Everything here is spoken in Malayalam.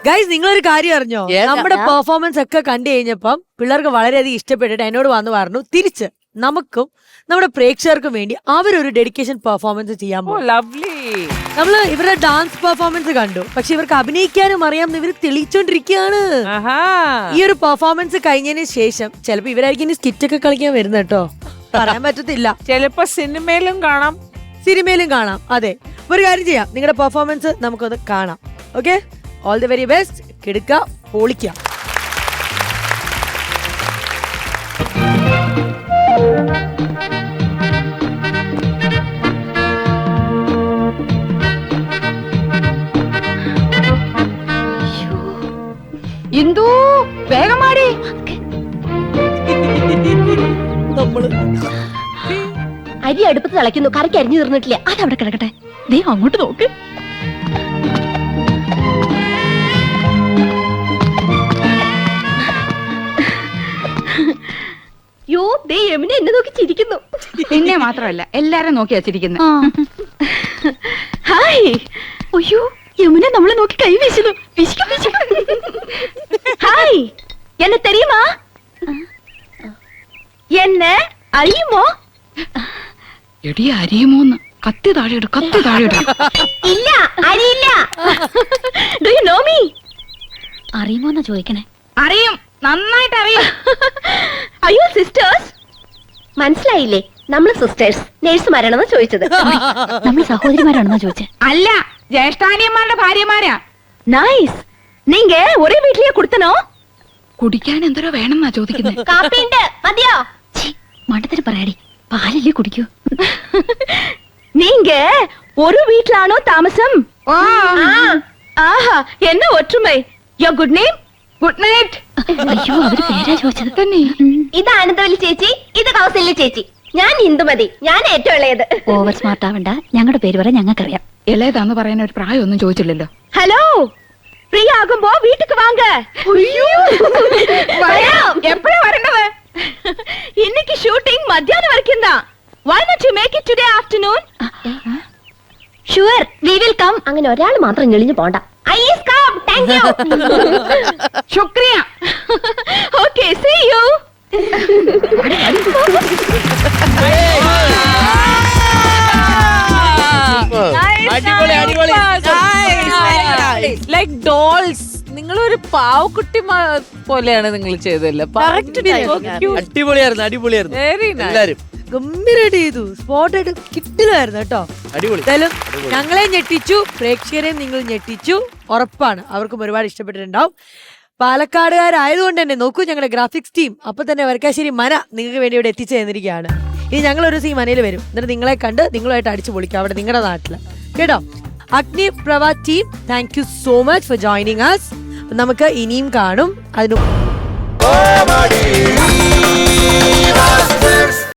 ഗൈസ് നിങ്ങളൊരു കാര്യം അറിഞ്ഞോ? നമ്മുടെ പെർഫോമൻസ് ഒക്കെ കണ്ടു കഴിഞ്ഞപ്പം പിള്ളേർക്ക് വളരെയധികം ഇഷ്ടപ്പെട്ടിട്ട് എന്നോട് വന്ന് പറഞ്ഞു തിരിച്ച് നമുക്കും നമ്മുടെ പ്രേക്ഷകർക്കും വേണ്ടി അവരൊരു ഡെഡിക്കേഷൻ പെർഫോമൻസ് ചെയ്യാൻ പോകും. നമ്മള് ഇവരുടെ ഡാൻസ് പെർഫോമൻസ് കണ്ടു, പക്ഷെ ഇവർക്ക് അഭിനയിക്കാനും അറിയാമെന്ന് ഇവർ തെളിയിച്ചോണ്ടിരിക്കുകയാണ്. ഈ ഒരു പെർഫോമൻസ് കഴിഞ്ഞതിന് ശേഷം ചിലപ്പോ ഇവരായിരിക്കും ഇനി സ്കിറ്റ് ഒക്കെ കളിക്കാൻ വരുന്നത് കേട്ടോ, പറയാൻ പറ്റത്തില്ല. ചിലപ്പോ സിനിമയിലും കാണാം. അതെ, ഒരു കാര്യം ചെയ്യാം, നിങ്ങളുടെ പെർഫോമൻസ് നമുക്കൊന്ന് കാണാം. Okay, all the very best. കിടക്ക, പൊളിക്കാം. ഇന്ദു വേഗമാടി. നമ്മള് അരി അടുപ്പത്ത് തിളയ്ക്കുന്നു, കറിക്ക് അരിഞ്ഞു തീർന്നിട്ടില്ല. അതവിടെ കിടക്കട്ടെ, ദേ അങ്ങോട്ട് നോക്ക്. യോ, ദേ യമുന എന്നെ നോക്കി ചിരിക്കുന്നു. നിന്നെ മാത്രമല്ല എല്ലാരും നോക്കിയാ ചിരിക്കുന്നു. ഹായ്. അയ്യോ, യമുന നമ്മളെ നോക്കി കൈ വീശുന്നു. ഹായ്, എന്നെ തെരിയുമാ? എന്നെ അറിയുമോ? എടി അരിയുമോന്ന്? കത്തി താഴെയിടും. ഇല്ല, അറിയില്ല. Do you know me? അറിയുമോന്നാ ചോദിക്കണേ. അറിയും, നന്നായിട്ട് അറിയും. അയ്യോ സിസ്റ്റേഴ്സ്, മനസ്സിലായില്ലേ? നമ്മള് സിസ്റ്റേഴ്സ് നേഴ്സുമാരാണെന്നാ ചോദിച്ചത്. നമ്മൾ സഹോദരിമാരാണെന്നാ ചോദിച്ചത്. അല്ല, ജ്യേഷ്ഠാനിയന്മാരുടെ ഭാര്യമാരാ. നൈസ്. നീങ്ക ഒരേ വീട്ടിലേ കൊടുത്തനോ? കുടിക്കാൻ എന്തോരോ വേണമെന്നാ ചോദിക്കുന്നത്. കാപ്പിണ്ട്, മതിയോ? മണ്ടത്തിന് പറയാടി, പാലല്ലേ കുടിക്കൂ. നീങ്ക ഒരു വീട്ടിലാണോ താമസം? ആഹാ, എന്നെ ഒற்றுമൈ. യോ ഗുഡ് നെയിം? Good night. അയ്യോ, അവര് പേരാ ചോദിച്ചത് തന്നെ. ഇത് ആനന്ദവല്ലി ചേച്ചി, ഇത് കൗസല്യ ചേച്ചി. ഞാൻ ഇന്ദുമതി, ഞാൻ ഏറ്റവും ഇളയത്. ഓവർ സ്മാർട്ട് ആവണ്ട, ഞങ്ങളുടെ പേര് പറയാൻ ഞങ്ങൾക്കറിയാം. ഇളയതാന്ന് പറയാൻ ഒരു പ്രായമൊന്നും ചോദിച്ചില്ലല്ലോ. ഹലോ, ഫ്രീ ആകുമ്പോ വീട്ടിക്ക് വാങ്ക. എപ്പോഴാ വരേണ്ടത്? இன்னைக்கு ஷூட்டிங் மத்தியானம் வரைக்கும் தான். Why not you make it today afternoon? Sure, we will come. അങ്ങനെ ഒരാൾ മാത്രം ഞെളിഞ്ഞു പോണ്ട. I is come. Thank you. ശുക്രിയ. Okay, see you. Like dolls. നിങ്ങളൊരു പാവക്കുട്ടി പോലെയാണ് നിങ്ങൾ ചെയ്തല്ലേ. അടിപൊളിയായിരുന്നു. Very nice. എല്ലാരും ഗംഭീരമായിട്ട് ചെയ്തു. സ്പോട്ടായിട്ട് കിട്ടില്ലായിരുന്നു കേട്ടോ. എന്തായാലും ഞങ്ങളെ ഞെട്ടിച്ചു, പ്രേക്ഷകരെയും നിങ്ങൾ ഞെട്ടിച്ചു. ഉറപ്പാണ് അവർക്കും ഒരുപാട് ഇഷ്ടപ്പെട്ടിട്ടുണ്ടാവും. പാലക്കാടുകാരായതുകൊണ്ട് തന്നെ നോക്കൂ, ഞങ്ങളുടെ ഗ്രാഫിക്സ് ടീം അപ്പൊ തന്നെ വരക്കാശ്ശേരി മന നിങ്ങൾക്ക് വേണ്ടി ഇവിടെ എത്തിച്ചു തന്നിരിക്കുകയാണ്. ഇനി ഞങ്ങൾ ഒരു ദിവസം ഈ മനയിൽ വരും, എന്നിട്ട് നിങ്ങളെ കണ്ട് നിങ്ങളുമായിട്ട് അടിച്ചു പൊളിക്കാം അവിടെ നിങ്ങളുടെ നാട്ടില് കേട്ടോ. Agni Prabha team, thank you so much for joining us. നമുക്ക് ഇനിയും കാണും. അതിന്